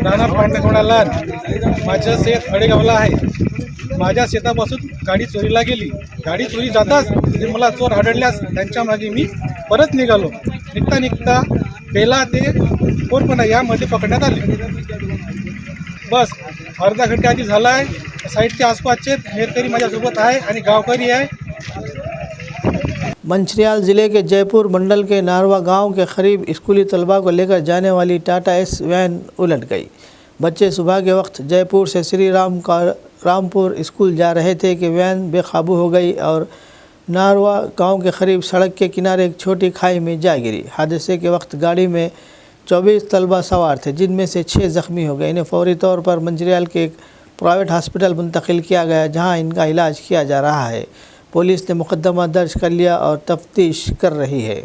राणा पांडगोडाला माझं शेत अडेगावला आहे. माझ्या शेतापासून गाडी चोरीला गेली. गाडी चोरी जाताच मला चोर आढळल्यास त्यांच्या मागे मी परत निघालो. निघता बेला ते कोरपणा यामध्ये पकडण्यात आले. बस अर्धा घंटे आधी झाला आहे. साईडच्या आसपासचे नेरकरी माझ्यासोबत आहे आणि गावकरी आहे. मंचिरियाल ज़िले के जयपुर मंडल के नारवा गांव के करीब स्कूली तलबा को लेकर जाने वाली टाटा एस वैन उलट गई। बच्चे सुबह के वक्त जयपुर से श्री रामपुर स्कूल जा रहे थे कि वैन बेकाबू हो गई और नारवा गांव के करीब सड़क के किनारे एक छोटी खाई में जा गिरी। हादसे के वक्त गाड़ी में 24 तलबा सवार थे, जिनमें से 6 ज़ख्मी हो गए। इन्हें फौरी तौर पर मंचिरियाल के एक प्राइवेट हॉस्पिटल मुंतकिल किया गया, जहां इनका इलाज किया जा रहा है। पुलिस ने मुकदमा दर्ज कर लिया और तफ्तीश कर रही है।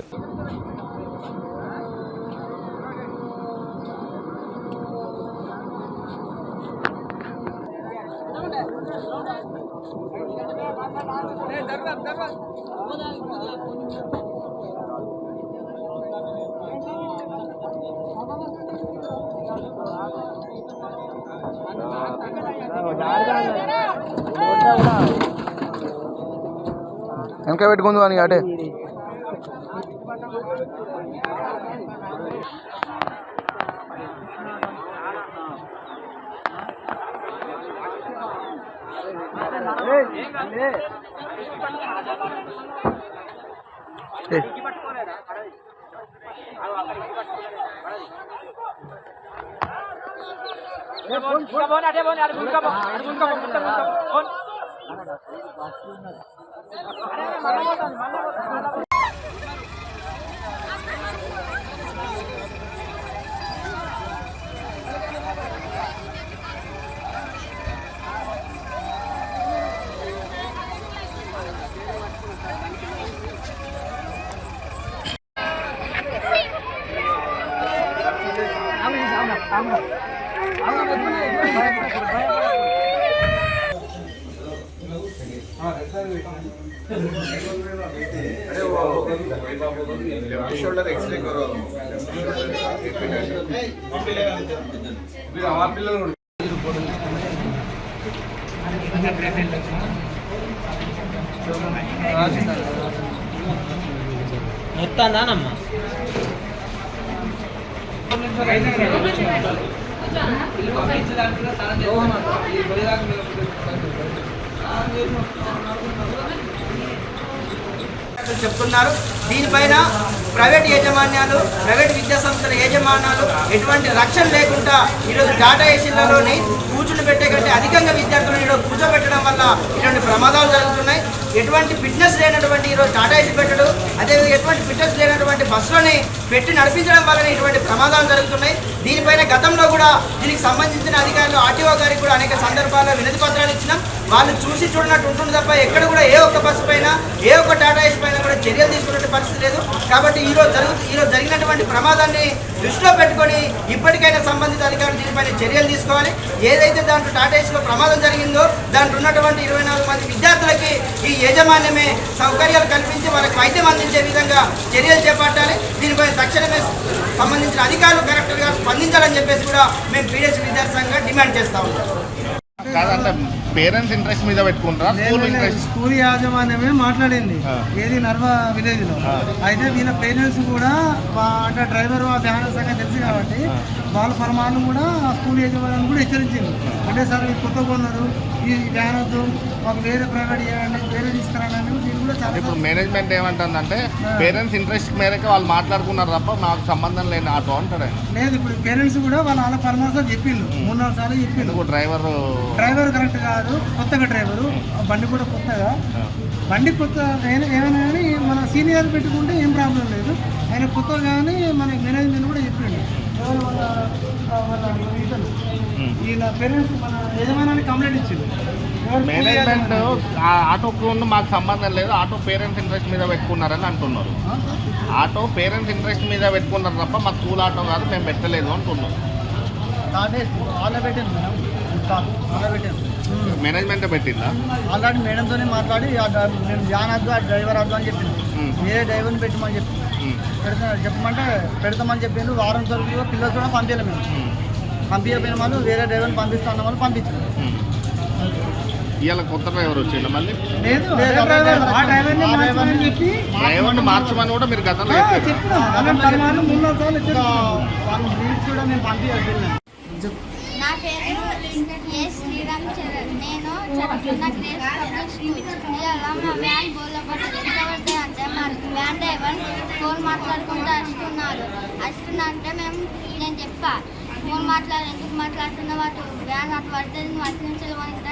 వెనక పెట్టుకుంది వానికి అటే शोल्डर एक्सरे करो మొత్తానమ్మా చెప్తున్నారు. దీనిపైన ప్రైవేట్ యాజమాన్యాలు, ప్రైవేట్ విద్యా సంస్థల యాజమాన్యాలు ఎటువంటి రక్షణ లేకుండా ఈరోజు టాటా ఏసీలలోని కూర్చుని పెట్టే కంటే అధికంగా విద్యార్థులను ఈరోజు కూర్చోబెట్టడం వల్ల ఇటువంటి ప్రమాదాలు జరుగుతున్నాయి. ఎటువంటి ఫిట్నెస్ లేనటువంటి ఈరోజు టాటా ఏసీ పెట్టడు, అదేవిధంగా ఎటువంటి ఫిట్నెస్ లేనటువంటి బస్సులని పెట్టి నడిపించడం వల్ల ఇటువంటి ప్రమాదాలు జరుగుతున్నాయి. దీనిపైన గతంలో కూడా దీనికి సంబంధించిన అధికారులు ఆర్టీఓ గారికి కూడా అనేక సందర్భాల్లో వినతి పత్రాలు ఇచ్చినాం. వాళ్ళు చూసి చూడనట్టు ఉంటుంది తప్ప ఎక్కడ కూడా ఏ ఒక్క బస్సు పైన, ఏ ఒక్క టాటా ఏసీ పైన కూడా చర్యలు తీసుకునే పరిస్థితి లేదు. కాబట్టి ఈరోజు జరిగినటువంటి ప్రమాదాన్ని దృష్టిలో పెట్టుకొని ఇప్పటికైనా సంబంధిత అధికారులు దీనిపైన చర్యలు తీసుకోవాలి. ఏదైతే దాంట్లో టాటా ఏసీలో ప్రమాదం జరిగిందో దాంట్లో ఉన్నటువంటి 24 మంది విద్యార్థులకి ఈ యాజమాన్యమే సౌకర్యాలు కల్పించి వాళ్ళకి వైద్యం అందించే విధంగా చర్యలు చేపట్టాలి. దీనిపైన తక్షణమే సంబంధించిన అధికారులు కరెక్ట్గా స్పందించాలని చెప్పేసి కూడా మేము పీడిఎస్ విద్యార్థి సంఘంగా డిమాండ్ చేస్తా ఉంటాం. కాదంటే పేరెంట్స్ ఇంట్రెస్ట్ మీద పెట్టుకుంటారా? స్కూల్ యాజమాన్యమే మాట్లాడింది ఏది నర్వా విలేజ్ లో. అయితే వీళ్ళ పేరెంట్స్ కూడా అంటే డ్రైవర్ వ్యాన సంగతి తెలుసు కాబట్టి వాళ్ళ పరమాణం కూడా స్కూల్ యాజమాన్యం కూడా హెచ్చరించింది. అంటే సార్ మీరు కొత్తగా ఉన్నారు, ఈ వ్యాన్ వద్దు మాకు వేరే ప్రైవేట్ చేయండి వేరే తీసుకురానండి నేను కూడా చాలా ఇప్పుడు మేనేజ్మెంట్ ఏమంటుందంటే పేరెంట్స్ ఇంట్రెస్ట్ మేరకు వాళ్ళు మాట్లాడుకున్నారు తప్ప నాకు సంబంధం లేని ఆటో అంటాడు ఆయన. లేదు ఇప్పుడు పేరెంట్స్ కూడా వాళ్ళ పరమాసం చెప్పిండు 3-4 సార్లు చెప్పిండు. డ్రైవర్ కరెక్ట్ కాదు, కొత్తగా డ్రైవరు, బండి కూడా కొత్తగా, బండి కొత్త ఏమైనా కానీ మన సీనియర్ పెట్టుకుంటే ఏం ప్రాబ్లం లేదు. ఆయన కొత్త కానీ మన మేనేజ్మెంట్ కూడా చెప్పిండు. వీళ్ళ పేరెంట్స్ మన యజమానానికి కంప్లైంట్ ఇచ్చింది. మేనేజ్మెంట్ ఆటోకు మాకు సంబంధం లేదు, ఆటో పేరెంట్స్ ఇంట్రెస్ట్ మీద పెట్టుకున్నారని అంటున్నారు. ఆటో పేరెంట్స్ ఇంట్రెస్ట్ మీద పెట్టుకున్నారు తప్ప మా స్కూల్ ఆటో కాదు మేము పెట్టలేదు అంటున్నారు. మేనేజ్మెంట్ పెట్టిందా? ఆల్రెడీ మేడంతోనే మాట్లాడి నేను జాన్ వద్దు, ఆ డ్రైవర్ వద్దు అని చెప్పింది. వేరే డ్రైవర్ని పెట్టమని చెప్పి చెప్పమంటే పెడతామని చెప్పిండు. వారం తరగతి పిల్లలు కూడా పంపించలేము మేము. పంపించకపోయిన వాళ్ళు వేరే డ్రైవర్ని పంపిస్తాన్న వాళ్ళు పంపించారు. ఇవాళ కొత్త డ్రైవర్ వచ్చిండ మళ్ళీ లేదు, డ్రైవర్ని మార్చమని కూడా మీరు గతంలో నా పేరు ఏ శ్రీరామ్ చరణ్. నేను చదువుతున్న గ్రేస్ పబ్లిక్ స్కూల్. ఇవాళ మా వ్యాన్ బోర్లో పడ్డది. ఎట్లా పడితే అంటే మా వ్యాన్ డ్రైవర్ ఫోన్ మాట్లాడుకుంటూ వస్తున్నా అంటే నేను చెప్పా ఫోన్ ఎందుకు మాట్లాడుతున్నా అటు వ్యాన్ అటు పడుతుంది, నువ్వు అటు నుంచి అంటే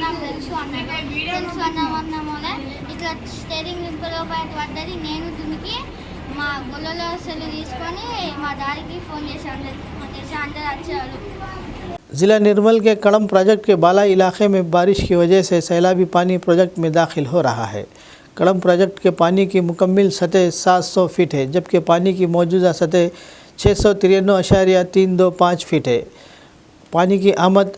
నాకు తెలుసు అన్నామోలే ఇట్లా స్టీరింగ్ ఇంకలో బయట పడ్డది. నేను దునికి మా గొల్లలో సెల్ తీసుకొని మా డాడీకి ఫోన్ చేశాను. అందరూ వచ్చారు. ज़िला निर्मल के कड़म प्रोजेक्ट के बाला इलाके में बारिश की वजह से सैलाबी पानी प्रोजेक्ट में दाखिल हो रहा है। कड़म प्रोजेक्ट के पानी की मुकम्मल सतह 700 फीट है, जबकि पानी की मौजूदा सतह 693.325 फीट है। पानी की आमद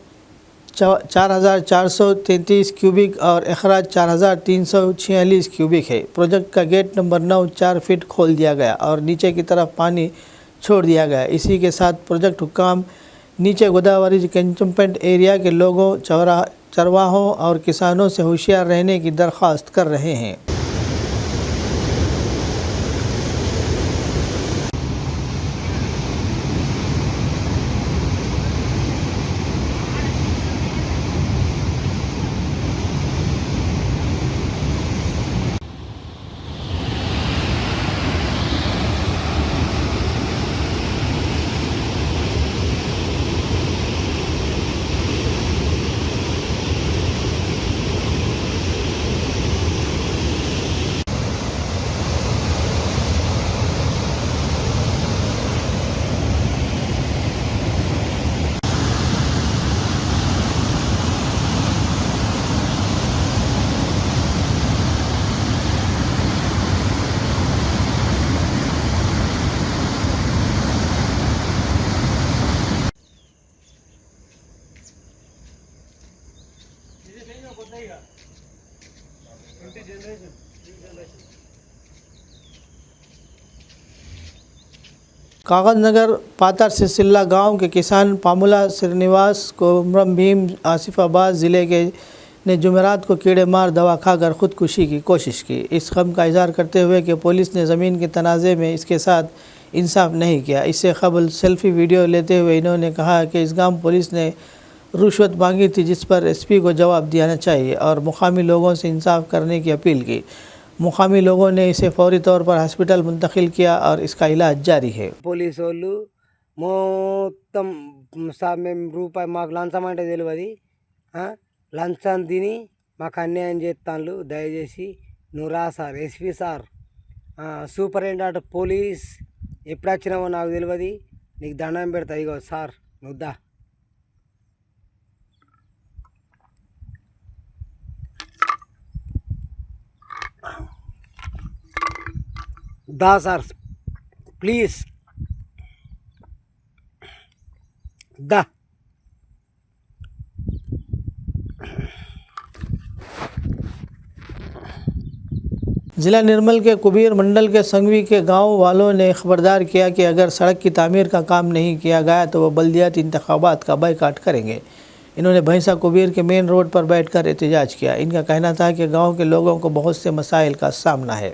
4433 क्यूबिक और अखराज 4346 क्यूबिक है। प्रोजेक्ट का गेट नंबर 9 4 फीट खोल दिया गया और नीचे की तरफ पानी छोड़ दिया गया। इसी के साथ प्रोजेक्ट हुक्काम नीचे गोदावरी कैंटोनमेंट एरिया के लोगों, चरवाहों और किसानों से होशियार रहने की दरख्वास्त कर रहे हैं। कागजनगर पातर सिलसिला गांव के किसान पामुला श्रीनिवास को उमरम भीम आसिफाबाद ज़िले के ने जुमेरात को कीड़े मार दवा खाकर ख़ुदकुशी की कोशिश की। इस गम का इजहार करते हुए कि पुलिस ने ज़मीन के तनाज़े में इसके साथ इंसाफ नहीं किया। इससे कबल सेल्फी वीडियो लेते हुए इन्होंने कहा कि इस गांव पुलिस ने रुश्वत मांगी थी, जिस पर एसपी को जवाब देना चाहिए और मुकामी लोगों से इंसाफ करने की अपील की। मुकामी लोगों ने इसे फौरी तौर पर हॉस्पिटल मुंतकिल किया और इसका इलाज जारी है। పోలీసు వాళ్ళు మొత్తం మేము రూపాయి మాకు లంచం అంటే తెలియదు, లంచం తిని మాకు అన్యాయం చేస్తాను. దయచేసి నువ్వు రా sir, SP sir, superintendent police ఎప్పుడు వచ్చినావో నాకు తెలియదు, నీకు దండం పెడతా. ఇగో సార్ నువ్వు దా సార్ ప్లీజ్ దా. ज़िला निर्मल के कुबीर मंडल के संगवी के गांव वालों ने खबरदार किया कि अगर सड़क की तामीर का काम नहीं किया गया तो वह बल्दियाती इंतखाबात का बाइकाट करेंगे। इन्होंने भैंसा कुबीर के मेन रोड पर बैठकर एहतजाज किया। इनका कहना था कि गांव के लोगों को बहुत से मसाइल का सामना है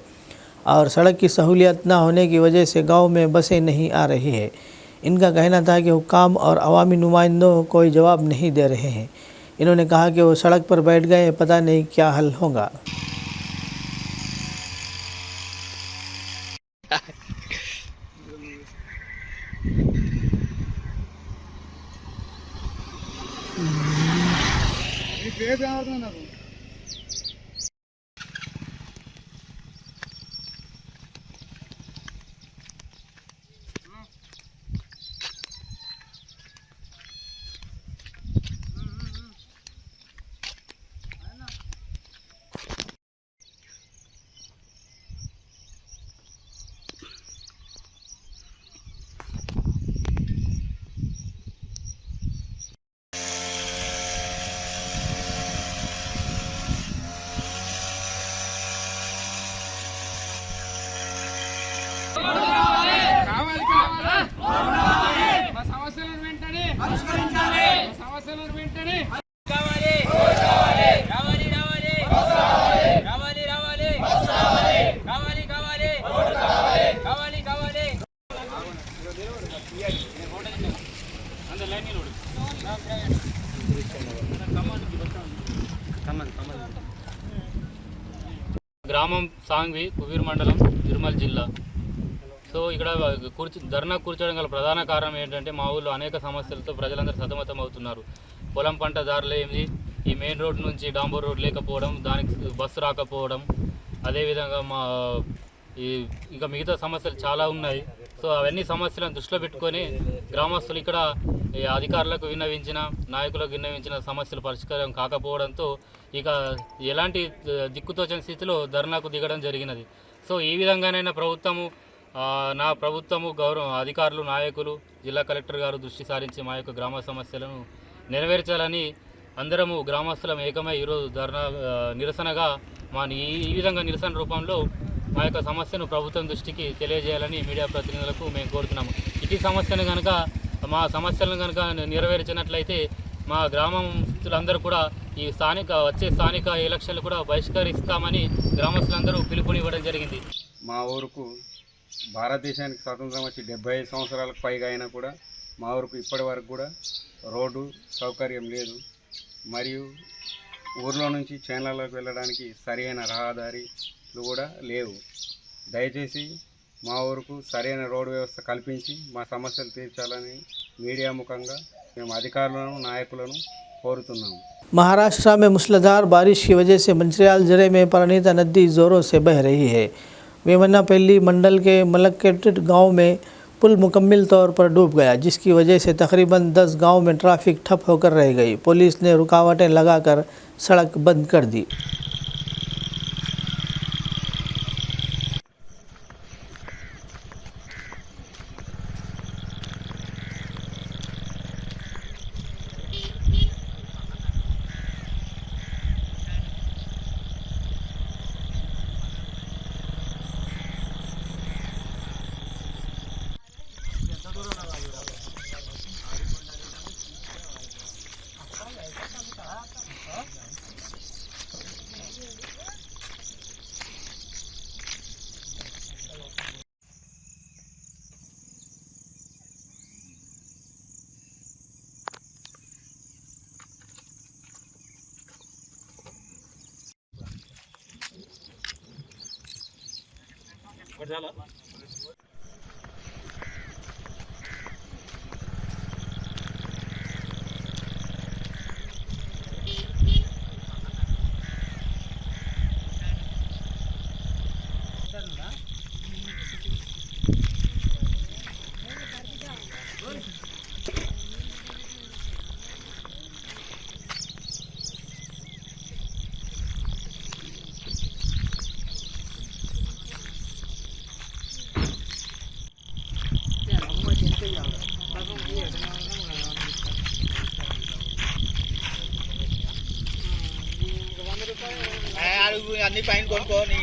और सड़क की सहूलियत न होने की वजह से गांव में बसें नहीं आ रही है। इनका कहना था कि हुक्काम और अवामी नुमाइंदों कोई जवाब नहीं दे रहे हैं। इन्होंने कहा कि वो सड़क पर बैठ गए, पता नहीं क्या हल होगा। గ్రామం సాంగ్వి కువీర్ మండలం నిర్మల్ జిల్లా. సో ఇక్కడ ధర్నా కూర్చోవడం గల ప్రధాన కారణం ఏంటంటే మా ఊళ్ళో అనేక సమస్యలతో ప్రజలందరూ సతమతం అవుతున్నారు. పొలం పంట దారులు ఏమిటి, ఈ మెయిన్ రోడ్ నుంచి డాంబర్ రోడ్ లేకపోవడం, దానికి బస్సు రాకపోవడం, అదేవిధంగా ఇంకా మిగతా సమస్యలు చాలా ఉన్నాయి. సో అవన్నీ సమస్యలను దృష్టిలో పెట్టుకొని గ్రామస్తులు ఇక్కడ అధికారులకు విన్నవించిన, నాయకులకు విన్నవించిన సమస్యలు పరిష్కారం కాకపోవడంతో ఇక ఎలాంటి దిక్కుతోచని స్థితిలో ధర్నాకు దిగడం జరిగినది. సో ఈ విధంగానైనా నా ప్రభుత్వము గౌరవ అధికారులు, నాయకులు, జిల్లా కలెక్టర్ గారు దృష్టి సారించి మా యొక్క గ్రామ సమస్యలను నెరవేర్చాలని అందరము గ్రామస్తులం ఏకమై ఈరోజు ధర్నా నిరసనగా ఈ విధంగా నిరసన రూపంలో మా యొక్క సమస్యను ప్రభుత్వం దృష్టికి తెలియజేయాలని మీడియా ప్రతినిధులకు మేము కోరుతున్నాము. ఇటు మా సమస్యలను కనుక నెరవేర్చినట్లయితే మా గ్రామస్తులందరూ కూడా వచ్చే స్థానిక ఎలక్షన్లు కూడా బహిష్కరిస్తామని గ్రామస్తులందరూ పిలుపునివ్వడం జరిగింది. మా ఊరుకు భారతదేశానికి స్వాతంత్రం వచ్చి 75 సంవత్సరాలకు పైగా అయినా కూడా మా ఊరుకు ఇప్పటి వరకు కూడా రోడ్డు సౌకర్యం లేదు. మరియు ఊర్లో నుంచి చేన్లలోకి వెళ్ళడానికి సరైన రహదారులు కూడా లేవు. దయచేసి మా ఊరుకు సరైన రోడ్డు వ్యవస్థ కల్పించి మా సమస్యలు తీర్చాలని మీడియా ముఖంగా మేము అధికారులను, నాయకులను కోరుతున్నాము. महाराष्ट्र में मूसलाधार बारिश की वजह से मंचिर्याल जिले में प्रणीता नदी ज़ोरों से बह रही है। वेमन्नापल्ली मंडल के मलक्केट गांव में पुल मुकम्मल तौर पर डूब गया, जिसकी वजह से तकरीबन 10 गांव में ट्रैफिक ठप होकर रह गई। पुलिस ने रुकावटें लगाकर सड़क बंद कर दी। అన్ని పైన కొనుక్కోని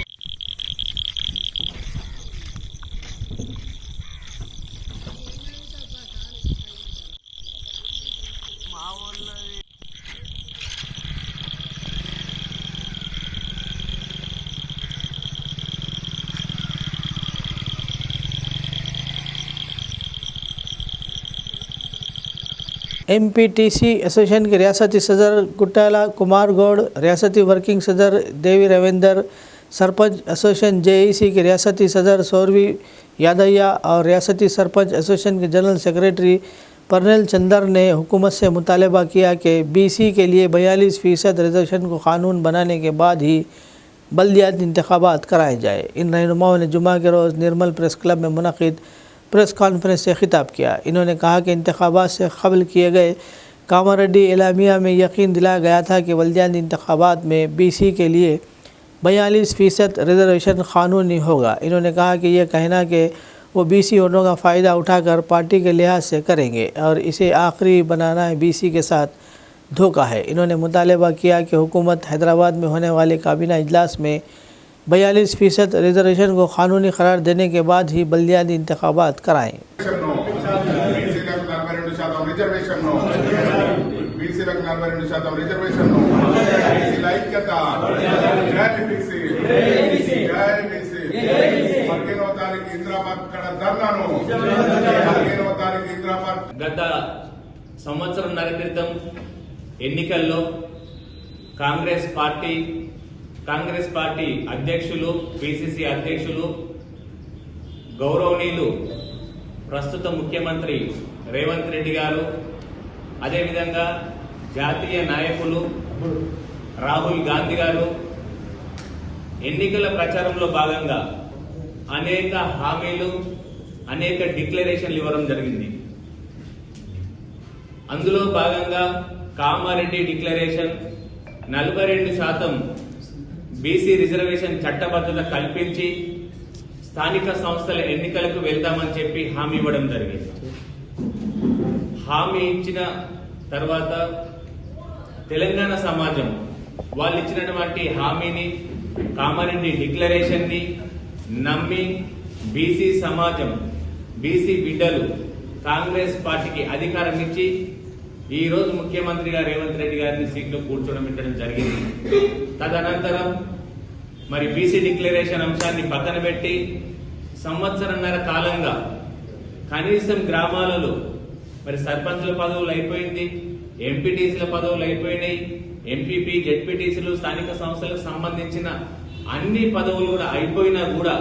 MPTC एसोसिएशन के रियासती सदर गुट्टाला कुमार गौड़, रियासती वर्किंग सदर देवी रविंदर, सरपंच एसोसिएशन JEC के रियासती सदर सौरवी यादैया और रियासती सरपंच एसोसिएशन के जनरल सेक्रेटरी परनेल चंदर ने हुकूमत से मुतालबा किया कि BC के लिए 42% रिजर्वेशन को कानून बनाने के बाद ही बल्दियाती इंतखाबात कराए जाए। इन रहनुमाओं ने जुमा के रोज़ निर्मल प्रेस क्लब में मुनक़िद प्रेस कॉन्फ्रेंस से खिताब किया। इन्होंने कहा कि इंतखाबात से कबल किए गए कामारेड्डी एलामिया में यकीन दिलाया गया था कि बल्दियाती इंतखाबात में BC के लिए 42% रिजर्वेशन कानूनी होगा। इन्होंने कहा कि यह कहना कि वो BC वोटों का फ़ायदा उठाकर पार्टी के लिहाज से करेंगे और इसे आखिरी बनाना है BC के साथ धोखा है। इन्होंने मुतालबा किया कि हुकूमत हैदराबाद में होने वाले काबीना इजलास में 42% रिजर्वेशन को कानूनी करार देने के बाद ही बल्दियाती इंतखाबात कराएँ। గత సంవత్సరంన్నర క్రితం ఎన్నికల్లో కాంగ్రెస్ పార్టీ అధ్యక్షులు PCC అధ్యక్షులు గౌరవనీయులు ప్రస్తుత ముఖ్యమంత్రి రేవంత్ రెడ్డి గారు అదేవిధంగా జాతీయ నాయకులు రాహుల్ గాంధీ గారు ఎన్నికల ప్రచారంలో భాగంగా అనేక హామీలు అనేక డిక్లరేషన్లు ఇవ్వడం జరిగింది। అందులో భాగంగా కామారెడ్డి డిక్లరేషన్ 42% BC రిజర్వేషన్ చట్టబద్ధత కల్పించి స్థానిక సంస్థల ఎన్నికలకు వెళ్తామని చెప్పి హామీ ఇవ్వడం జరిగింది। హామీ ఇచ్చిన తర్వాత తెలంగాణ సమాజం వాళ్ళు ఇచ్చినటువంటి హామీని కామారెడ్డి డిక్లరేషన్ని నమ్మి BC సమాజం BC బిడ్డలు కాంగ్రెస్ పార్టీకి అధికారం ఇచ్చి ఈ రోజు ముఖ్యమంత్రిగా రేవంత్ రెడ్డి గారిని సీట్లో కూర్చోబెట్టడం జరిగింది। తదనంతరం మరి BC డిక్లరేషన్ అంశాన్ని పక్కన పెట్టి సంవత్సరంన్నర కాలంగా కనీసం గ్రామాలలో మరి సర్పంచుల పదవులు అయిపోయింది, ఎంపీటీసీల పదవులు అయిపోయినాయి, MPP జెడ్పీటీసీలు స్థానిక సంస్థలకు సంబంధించిన అన్ని పదవులు కూడా అయిపోయినా కూడా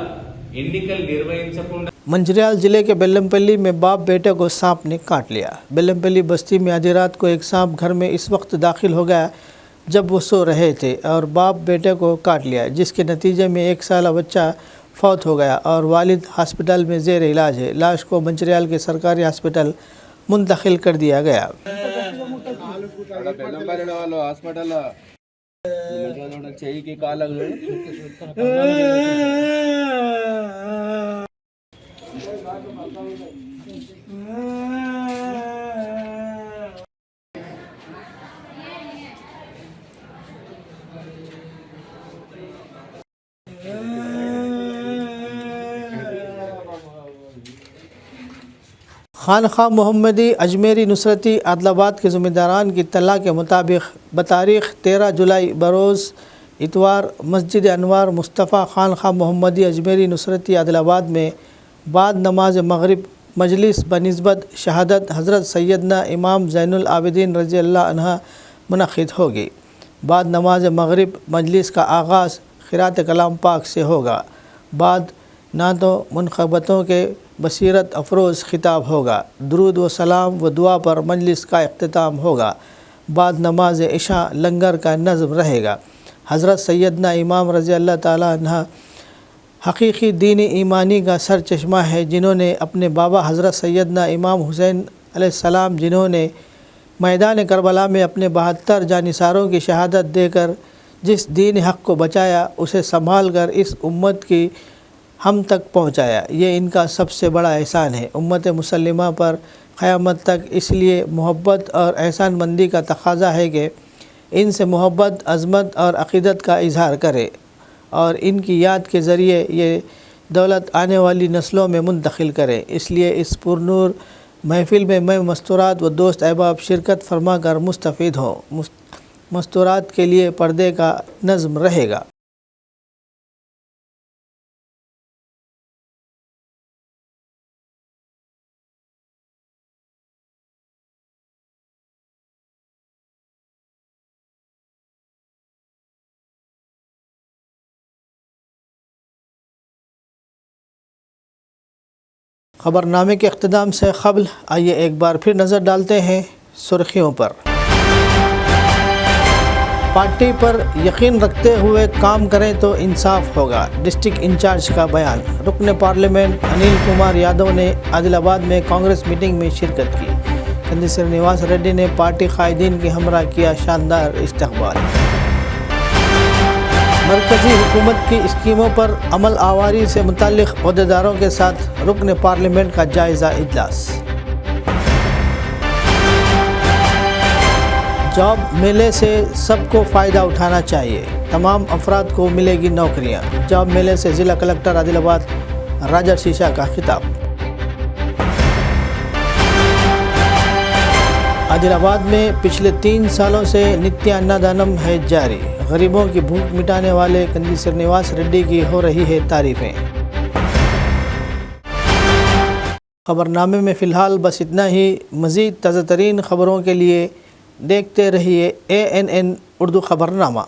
ఎన్నికలు నిర్వహించకుండా मंचिरियाल जिले के बेल्लमपल्ली में बाप बेटे को सांप ने काट लिया। बेल्लमपल्ली बस्ती में आधी रात को एक सांप घर में इस वक्त दाखिल हो गया जब वो सो रहे थे और बाप बेटे को काट लिया, जिसके नतीजे में 1 साला बच्चा फौत हो गया और वालिद हॉस्पिटल में जेर इलाज है। लाश को मंचिरियाल के सरकारी हॉस्पिटल मुंतकिल कर दिया गया। खानखा मोहम्मदी अजमेरी नुसरती आदिलाबाद के ज़िम्मेदारान की तला के मुताबिक बतारीख 13 जुलाई बरोज़ इतवार मस्जिद अनवार मुस्तफ़ा खानखा मोहम्मदी अजमेरी नुसरती आदिलाबाद में बाद नमाज मगरिब मजलिस बनिस्बत शहादत हज़रत सैयदना इमाम ज़ैनुल आबिदीन रज़ी अल्लाह अन्हा मुनक़िद होगी। बाद नमाज मगरिब मजलिस का आगाज़ क़िरात कलाम पाक से होगा। बाद नातों मुनक़बतों के बसीरत अफरोज़ खिताब होगा। दुरूद व सलाम व दुआ पर मजलिस का इख्तिताम होगा। बाद नमाज इशा लंगर का नज़्म रहेगा। हज़रत सैयदना इमाम रज़ी अल्लाह ताला अन्हा हकीकी दीन ईमानी का सर चश्मा है, जिन्होंने अपने बाबा हज़रत सैयदना इमाम हुसैन अलैहिस्सलाम जिन्होंने मैदान करबला में अपने 72 जानिसारों की शहादत देकर जिस दीन हक़ को बचाया, उसे संभाल कर इस उम्मत की हम तक पहुँचाया। ये इनका सबसे बड़ा एहसान है उम्मत मुसल्लिमा पर क़यामत तक। इसलिए मोहब्बत और एहसानमंदी का तकाज़ा है कि इनसे मोहब्बत, अज़मत और अक़ीदत का इजहार करे और इनकी याद के ज़रिए ये दौलत आने वाली नस्लों में मुंतकिल करें। इसलिए इस पुरनूर महफ़िल में मैं मस्तूरात व दोस्त अहबाब शिरकत फरमा कर मुस्तफ़ीद हों। मस्तूरात के लिए पर्दे का नज़्म रहेगा। खबरनामे के इख्तिताम से क़ब्ल आइए एक बार फिर नज़र डालते हैं सुर्खियों पर। पार्टी पर यकीन रखते हुए काम करें तो इंसाफ होगा, डिस्ट्रिक्ट इंचार्ज का बयान। रुकन पार्लियामेंट अनिल कुमार यादव ने आदिलाबाद में कांग्रेस मीटिंग में शिरकत की। कंदी श्रीनिवास रेड्डी ने पार्टी कायदीन के हमरा किया शानदार इस्तकबाल। मरकज़ी हुकूमत की स्कीमों पर अमल आवारी से मुताल्लिक़ अहदेदारों के साथ रुकन पार्लियामेंट का जायज़ा इजलास। जॉब मेले से सबको फ़ायदा उठाना चाहिए, तमाम अफराद को मिलेगी नौकरियां। जॉब मेले से ज़िला कलेक्टर आदिलाबाद राजा शीशा का खिताब। आदिलाबाद में पिछले 3 सालों से नित्य अन्नदानम है जारी। गरीबों की भूख मिटाने वाले कंदी श्रीनिवास रेड्डी की हो रही है तारीफ़ें। खबरनामे में फ़िलहाल बस इतना ही। मज़ीद ताज़ा तरीन खबरों के लिए देखते रहिए ANN उर्दू खबरनामा।